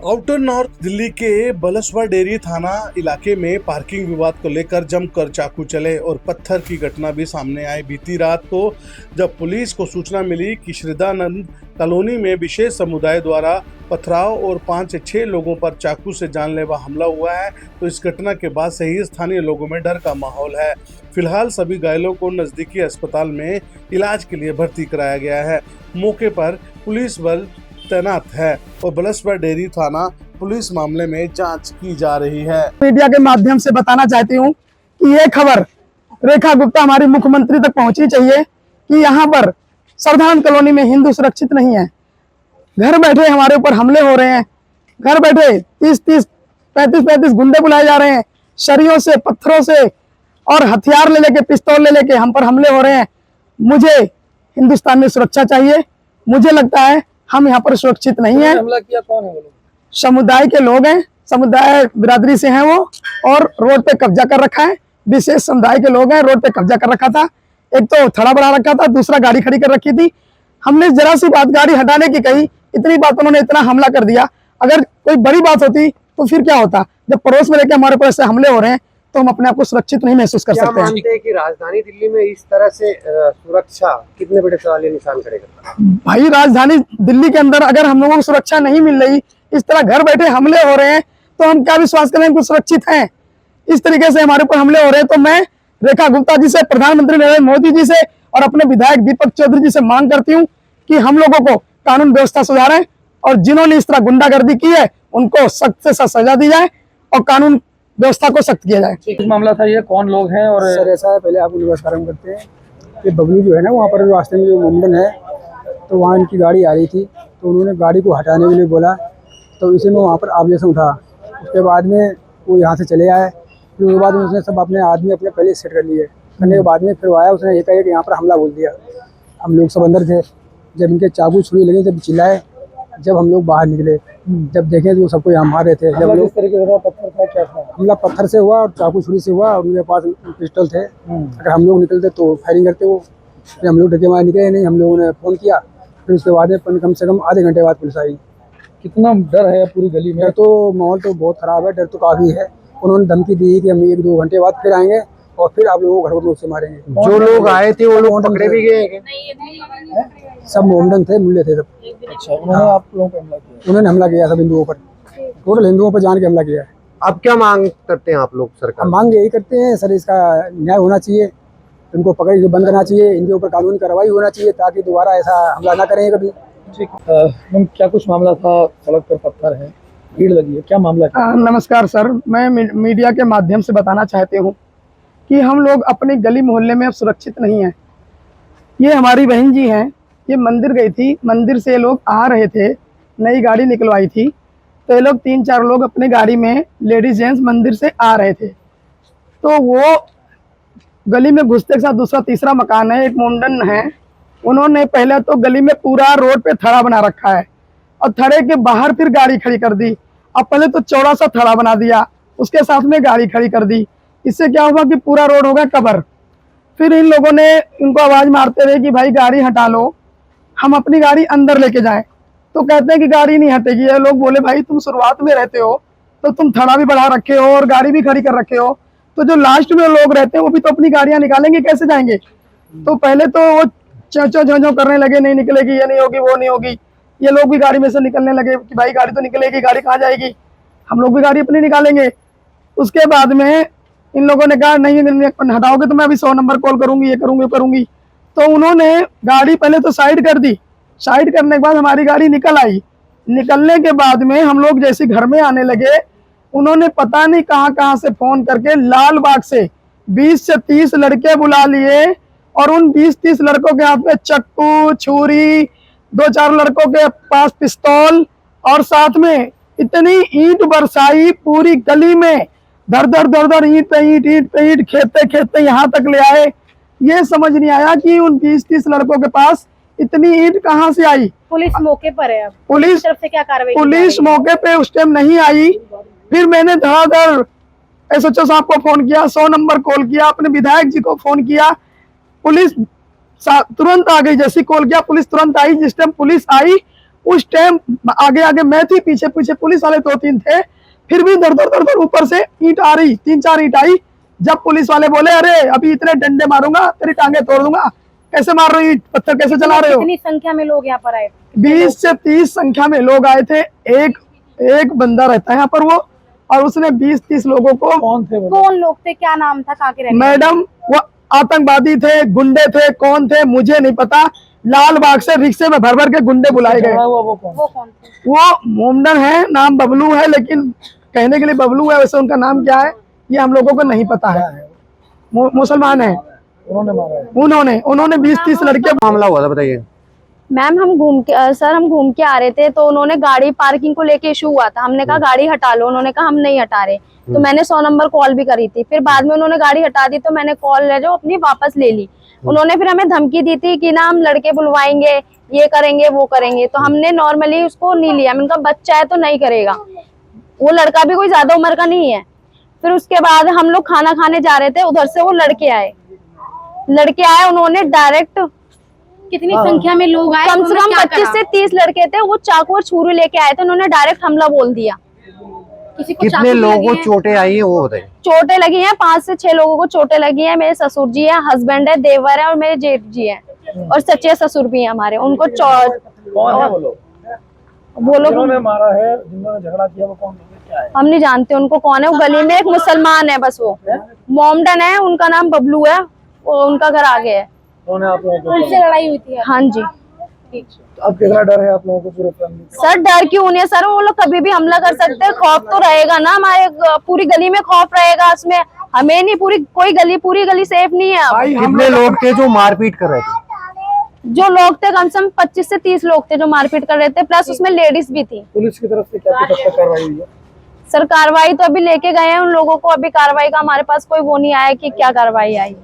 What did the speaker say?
Outer north Delhi के बलसवा dairy थाना इलाके में पार्किंग विवाद को लेकर जमकर चाकू चले और पत्थर की घटना भी सामने आई। बीती रात को जब पुलिस को सूचना मिली कि श्रीदानंद कॉलोनी में विशेष समुदाय द्वारा पथराव और 5 से 6 लोगों पर चाकू से जानलेवा हमला हुआ है, तो इस घटना के बाद से ही स्थानीय लोगों में डर का माहौल है। फिलहाल सभी घायलों को नजदीकी अस्पताल में इलाज के लिए भर्ती कराया गया है। मौके पर पुलिस बल तैनात है और बलसवा डेयरी थाना पुलिस मामले में जांच की जा रही है। मीडिया के माध्यम से बताना चाहती हूँ कि ये खबर रेखा गुप्ता हमारी मुख्यमंत्री तक पहुंचनी चाहिए कि यहाँ पर श्रीदानंद कॉलोनी में हिंदू सुरक्षित नहीं है। घर बैठे हमारे ऊपर हमले हो रहे हैं। घर बैठे 30-30, 35-35 गुंडे बुलाए जा रहे हैं, शरीयों से, पत्थरों से और हथियार ले लेके, पिस्तौल ले लेके हम पर हमले हो रहे हैं। मुझे हिंदुस्तान में सुरक्षा चाहिए। मुझे लगता है हम यहाँ पर सुरक्षित नहीं है। हमला किया कौन है वो लोग? समुदाय के लोग हैं, समुदाय बिरादरी से हैं वो, और रोड पे कब्जा कर रखा है। विशेष समुदाय के लोग हैं, रोड पे कब्जा कर रखा था। एक तो थड़ा बढ़ा रखा था, दूसरा गाड़ी खड़ी कर रखी थी। हमने जरा सी बात गाड़ी हटाने की कही, इतनी बात उन्होंने इतना हमला कर दिया। अगर कोई बड़ी बात होती तो फिर क्या होता? जब पड़ोस में लेके हमारे ऊपर ऐसे हमले हो रहे हैं तो हम अपने आप को सुरक्षित नहीं महसूस कर सकते हैं। मानते हैं कि राजधानी दिल्ली में इस तरह से सुरक्षा कितने बड़े सवालिया निशान करेगा? भाई, राजधानी दिल्ली के अंदर अगर हम लोगों को सुरक्षा नहीं मिल रही, इस तरह घर बैठे हमले हो रहे हैं, तो हम क्या विश्वास करें कि सुरक्षित हैं? इस तरीके से हमारे ऊपर हमले हो रहे हैं। तो मैं रेखा गुप्ता जी से, प्रधानमंत्री नरेंद्र मोदी जी से और अपने विधायक दीपक चौधरी जी से मांग करती हूँ कि हम लोगों को कानून व्यवस्था सुधारें और जिन्होंने इस तरह गुंडागर्दी की है उनको सख्त से सख्त सजा दी जाए और कानून व्यवस्था को सख्त किया जाए। इस मामला था, ये कौन लोग हैं? और सर ऐसा है, पहले आपको नमस्कार करते हैं कि बबलू जो है ना, वहाँ पर रास्ते में जो मुंडन है, तो वहाँ इनकी गाड़ी आ रही थी, तो उन्होंने गाड़ी को हटाने के लिए बोला, तो इसी में वहाँ पर ऑब्जेक्शन उठा। उसके बाद में वो यहाँ से चले आए। फिर उसके बाद में उसने सब अपने आदमी अपने पहले सेट कर लिए। करने के बाद में फिर आया, उसने एक यहाँ पर हमला बोल दिया। हम लोग सब अंदर थे। जब इनके चाकू छुरी लगे, जब चिल्लाए, जब हम लोग बाहर निकले, जब देखें तो सबको यहाँ मार रहे थे। जब लोग तरीके से पत्थर था, क्या था? हमला पत्थर से हुआ और चाकू छुरी से हुआ, और उनके पास पिस्टल थे। अगर हम लोग निकलते तो फायरिंग करते वो। फिर हम लोग डटे मार निकले नहीं, हम लोगों ने फ़ोन किया। फिर उसके बाद में कम से कम आधे घंटे बाद पुलिस आई। कितना डर है पूरी गली में? डर तो माहौल तो बहुत ख़राब है, डर तो काफ़ी है। उन्होंने धमकी दी कि हम 1-2 घंटे बाद फिर आएंगे और फिर आप लोगों को घर पर से मारेंगे। जो लोग आए थे वो लोग पकड़े भी गए हैं? सब मोमडन थे, मुल्ले थे सब। अच्छा, उन्होंने आप लोगों पर हमला किया? उन्होंने हमला किया सब हिंदुओं पर, टोटल हिंदुओं पर जान के हमला किया है। अब क्या मांग करते हैं आप लोग सरकार? हम मांग यही करते हैं सर, इसका न्याय होना चाहिए, इनको पकड़ के बंद करना चाहिए, इनके ऊपर कानूनी कार्रवाई होना चाहिए ताकि दोबारा ऐसा हमला ना करें कभी। ठीक। मैम, क्या कुछ मामला था? सड़क पर पत्थर है, भीड़ लगी है, क्या मामला है? नमस्कार सर, मैं मीडिया के माध्यम से बताना चाहती हूँ कि हम लोग अपने गली मोहल्ले में अब सुरक्षित नहीं हैं। ये हमारी बहन जी हैं, ये मंदिर गई थी, मंदिर से ये लोग आ रहे थे, नई गाड़ी निकलवाई थी, तो ये लोग 3-4 लोग अपने गाड़ी में लेडीज जेंट्स मंदिर से आ रहे थे। तो वो गली में घुसते के साथ दूसरा तीसरा मकान है, एक मुंडन है, उन्होंने पहले तो गली में पूरा रोड पे थड़ा बना रखा है और थड़े के बाहर फिर गाड़ी खड़ी कर दी। अब पहले तो चौड़ा सा थड़ा बना दिया, उसके साथ में गाड़ी खड़ी कर दी। इससे क्या हुआ कि पूरा रोड हो गया कवर। फिर इन लोगों ने इनको आवाज़ मारते रहे कि भाई गाड़ी हटा लो, हम अपनी गाड़ी अंदर लेके जाएं। तो कहते हैं कि गाड़ी नहीं हटेगी। ये लोग बोले भाई तुम शुरुआत में रहते हो तो तुम थड़ा भी बढ़ा रखे हो और गाड़ी भी खड़ी कर रखे हो, तो जो लास्ट में लोग रहते हैं वो भी तो अपनी गाड़ियां निकालेंगे, कैसे जाएंगे? तो पहले तो वो चो करने लगे, नहीं निकलेगी, ये नहीं होगी, वो नहीं होगी। ये लोग भी गाड़ी में से निकलने लगे कि भाई गाड़ी तो निकलेगी, गाड़ी कहाँ जाएगी, हम लोग भी गाड़ी अपनी निकालेंगे। उसके बाद में इन लोगों ने कहा नहीं हटाओगे तो मैं अभी 100 नंबर कॉल करूंगी, ये करूंगी, वो करूंगी। तो उन्होंने गाड़ी पहले तो साइड कर दी। साइड करने के बाद हमारी गाड़ी निकल आई। निकलने के बाद में हम लोग जैसे घर में आने लगे, उन्होंने पता नहीं कहाँ से फोन करके लाल बाग से 20 से 30 लड़के बुला लिए और उन 20-30 लड़कों के हाथ में चक्कू, छुरी, 2-4 लड़कों के पास पिस्तौल और साथ में इतनी ईंट बरसाई पूरी गली में, धर धर ईंट पे ईंट खेते यहाँ तक ले आए। ये समझ नहीं आया कि उन 20-30 लड़कों के पास इतनी ईंट कहाँ से आई। पुलिस मौके पर है, अब पुलिस तरफ से क्या कार्रवाई? पुलिस मौके पे उस टाइम नहीं आई। फिर मैंने धड़ाधड़ SHO साहब को फोन किया, 100 नंबर कॉल किया, अपने विधायक जी को फोन किया, पुलिस तुरंत आ गई। जैसी कॉल किया पुलिस तुरंत आई। जिस टाइम पुलिस आई उस टाइम आगे आगे मैं थी, पीछे पीछे पुलिस वाले 2-3 थे, फिर भी दर दर दर दर ऊपर से ईंट आ रही, 3-4 ईंट आई। जब पुलिस वाले बोले अरे अभी इतने डंडे मारूंगा, तेरी टांगे तोड़ दूंगा, कैसे मार रहे हो, ईंट पत्थर कैसे चला रहे हो। कितनी संख्या में लोग यहाँ पर आए? 20 से 30 संख्या में लोग आए थे। एक बंदा रहता है यहाँ पर वो, और उसने 20-30 लोगों को, कौन थे वो? कौन लोग थे, क्या नाम था, कहाँ के रहने वाले? मैडम वो आतंकवादी थे, गुंडे थे, कौन थे मुझे नहीं पता। लाल बाग से रिक्शे में भर भर के गुंडे बुलाए गए। झगड़ा हुआ वो कौन? वो कौन थे? वो मोमडन है, नाम बबलू है, लेकिन कहने के लिए बबलू है, वैसे उनका नाम क्या है ये हम लोगों को नहीं पता है। मुसलमान है, उन्होंने मारा है? उन्होंने 20-30 लड़के। मामला हुआ था बताइए। मैम हम घूम के आ रहे थे, तो उन्होंने गाड़ी पार्किंग को लेके इशू हुआ था। हमने कहा गाड़ी हटा लो, उन्होंने कहा हम नहीं हटा रहे। तो मैंने 100 नंबर कॉल भी करी थी। फिर बाद में उन्होंने गाड़ी हटा दी, तो मैंने कॉल जो अपनी वापस ले ली। उन्होंने फिर हमें धमकी दी थी कि ना हम लड़के बुलवाएंगे, ये करेंगे वो करेंगे। तो हमने नॉर्मली उसको नहीं लिया। मैंने कहा बच्चा है तो नहीं करेगा, वो लड़का भी कोई ज्यादा उम्र का नहीं है। फिर उसके बाद हम लोग खाना खाने जा रहे थे, उधर से वो लड़के आए, उन्होंने डायरेक्ट, कितनी संख्या में लोग आए? कम से कम 25 से 30 लड़के थे। वो चाकू और छुरी लेके आए थे, उन्होंने डायरेक्ट हमला बोल दिया। किसी को कितने चाकू भी लोगों लगे को हैं? चोटें आई है वो बताइए। चोटें लगी हैं, 5 से 6 लोगों को चोटें लगी हैं। मेरे ससुर जी है, हस्बैंड है, देवर है और मेरे जेठ जी है, और सच्चे ससुर भी हैं हमारे। उनको कौन है वो लोग? वो लोग जिन्होंने मारा है, जिन्होंने झगड़ा किया, वो कौन लोग हैं, क्या है? हम नहीं जानते उनको कौन है। वो गली में एक मुसलमान है बस, वो मोमडन है, उनका नाम बबलू है, वो उनका घर आगे है। उन्होंने आप लोगों को? उनसे लड़ाई हुई थी? हाँ जी अब कितना डर है आप लोगों को पूरे फैमिली को? सर। डर क्यों नहीं है सर, वो लोग कभी भी हमला कर सकते हैं। खौफ तो रहेगा ना, हमारे पूरी गली में खौफ रहेगा। उसमें हमें नहीं, पूरी गली सेफ नहीं है अब। कितने लोग थे जो मारपीट कर रहे थे? जो लोग थे कम से कम 25 से 30 लोग थे जो मारपीट कर रहे थे, प्लस उसमें लेडीज भी थी। पुलिस की तरफ से क्या कुछ अब तक कार्रवाई हुई है? सर कार्रवाई तो अभी लेके गए हैं उन लोगों को, अभी कार्रवाई का हमारे पास कोई वो नहीं आया कि क्या कार्रवाई आई।